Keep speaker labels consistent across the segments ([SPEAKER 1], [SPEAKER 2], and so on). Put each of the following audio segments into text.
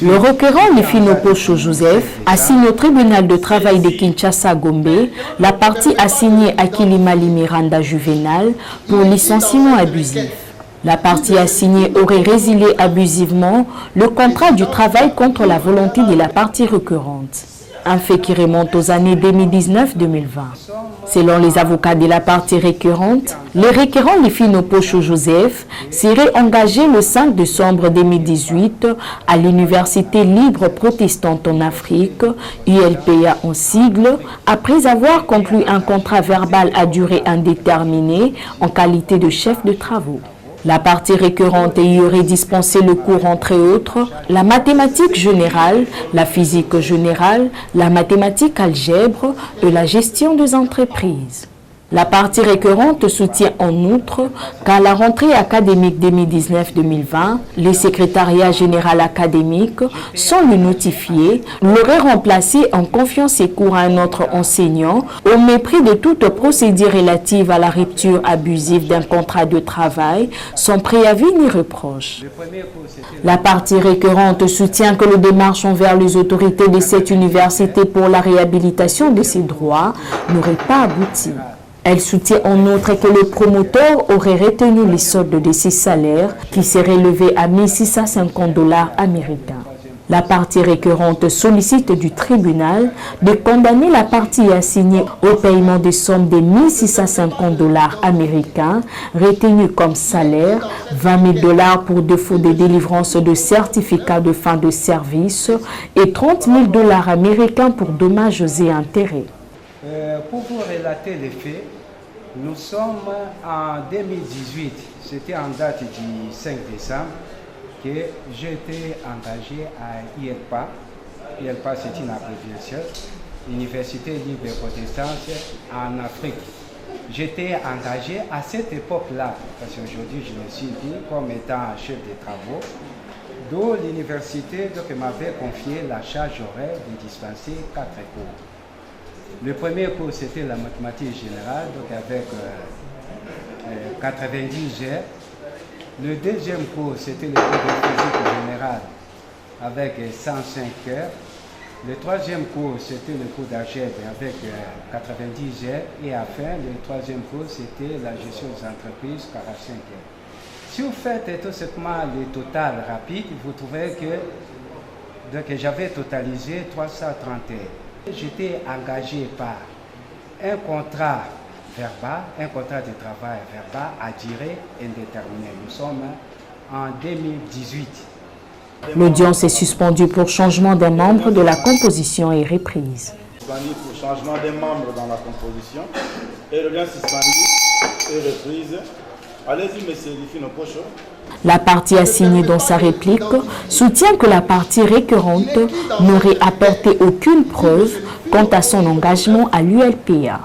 [SPEAKER 1] Le requérant Lifino Pocho Joseph assigne au tribunal de travail de Kinshasa Gombe la partie assignée à Kilimali Miranda Juvenal pour licenciement abusif. La partie assignée aurait résilié abusivement le contrat du travail contre la volonté de la partie requérante. Un fait qui remonte aux années 2019-2020. Selon les avocats de la partie requérante, le requérant Lifino Pocho Joseph serait engagé le 5 décembre 2018 à l'Université libre protestante en Afrique, ULPA en sigle, après avoir conclu un contrat verbal à durée indéterminée en qualité de chef de travaux. La partie récurrente y aurait dispensé le cours entre autres la mathématique générale, la physique générale, la mathématique algèbre et la gestion des entreprises. La partie récurrente soutient en outre qu'à la rentrée académique 2019-2020, les secrétariats généraux académiques, sans le notifier, l'auraient remplacé en confiant ses cours à un autre enseignant au mépris de toute procédure relative à la rupture abusive d'un contrat de travail, sans préavis ni reproche. La partie récurrente soutient que les démarches envers les autorités de cette université pour la réhabilitation de ses droits n'auraient pas abouti. Elle soutient en outre que le promoteur aurait retenu les soldes de ses salaires qui seraient élevés à 1 650 $ américains. La partie récurrente sollicite du tribunal de condamner la partie assignée au paiement des sommes de 1 650 $ américains retenus comme salaire, 20 000 $ pour défaut de délivrance de certificats de fin de service et 30 000 $ américains pour dommages et intérêts.
[SPEAKER 2] Pour vous relater les faits, nous sommes en 2018, c'était en date du 5 décembre, que j'ai été engagé à IELPA. IELPA, c'est une abréviation, Université libre protestante en Afrique. J'étais engagé à cette époque-là, parce qu'aujourd'hui je me suis dit comme étant chef de travaux, d'où l'université m'avait confié la charge horaire de dispenser 4 cours. Le premier cours, c'était la mathématique générale, donc avec 90 heures. Le deuxième cours, c'était le cours de physique générale avec 105 heures. Le troisième cours, c'était le cours d'algèbre avec 90 heures. Et enfin, le troisième cours, c'était la gestion des entreprises, 45 heures. Si vous faites tout simplement le total rapide, vous trouverez que j'avais totalisé 330 heures. J'étais engagé par un contrat verbal, un contrat de travail verbal à durée indéterminée. Nous sommes en 2018.
[SPEAKER 1] L'audience est suspendue pour changement d'un membre de la composition et reprise.
[SPEAKER 3] Suspendu pour changement d'un membre dans la composition et l'audience suspendue et reprise. Allez-y, monsieur Lifino Pocho.
[SPEAKER 1] La partie assignée dans sa réplique soutient que la partie récurrente n'aurait apporté aucune preuve quant à son engagement à l'ULPA.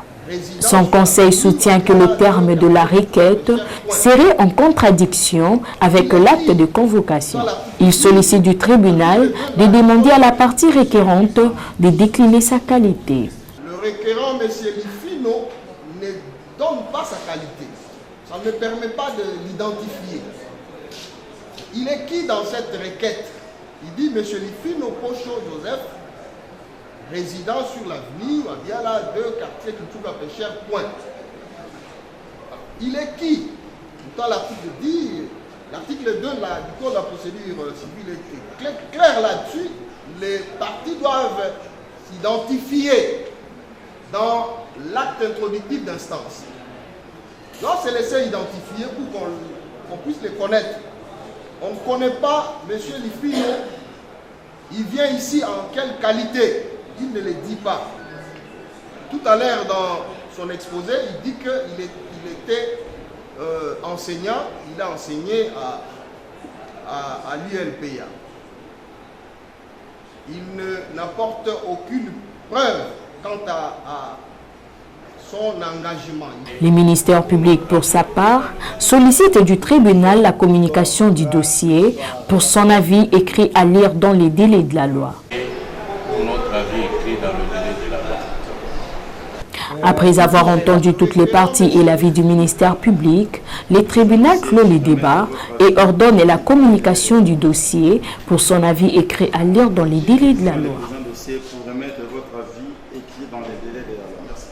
[SPEAKER 1] Son conseil soutient que le terme de la requête serait en contradiction avec l'acte de convocation. Il sollicite du tribunal de demander à la partie requérante de décliner sa qualité.
[SPEAKER 4] Le requérant, M. Lifino, ne donne pas sa qualité. Ça ne permet pas de l'identifier. Il est qui dans cette requête? Il dit M. Lifino Pocho Joseph, résident sur l'avenue Abiala 2, quartier Cultura Péchère, point. Il est qui? Pourtant, l'article dit, l'article 2 du Code de la procédure civile est clair là-dessus. Les parties doivent s'identifier dans l'acte introductif d'instance. Lorsqu'on s'est laissé identifier pour qu'on puisse les connaître. On ne connaît pas M. Lifino. Il vient ici en quelle qualité? Il ne le dit pas. Tout à l'heure, dans son exposé, il dit qu'il était enseignant. Il a enseigné à l'ULPA. Il n'apporte aucune preuve quant à son engagement.
[SPEAKER 1] Le ministère public, pour sa part, sollicite du tribunal la communication du dossier pour son avis écrit à lire dans les délais de la loi.
[SPEAKER 3] Pour notre avis écrit dans le délai de la loi.
[SPEAKER 1] Après avoir entendu toutes les parties et l'avis du ministère public, le tribunal clôt les débats et ordonne la communication du dossier pour son avis écrit à lire dans les délais de la loi.
[SPEAKER 3] Pour remettre votre avis écrit dans les délais de la loi. Merci.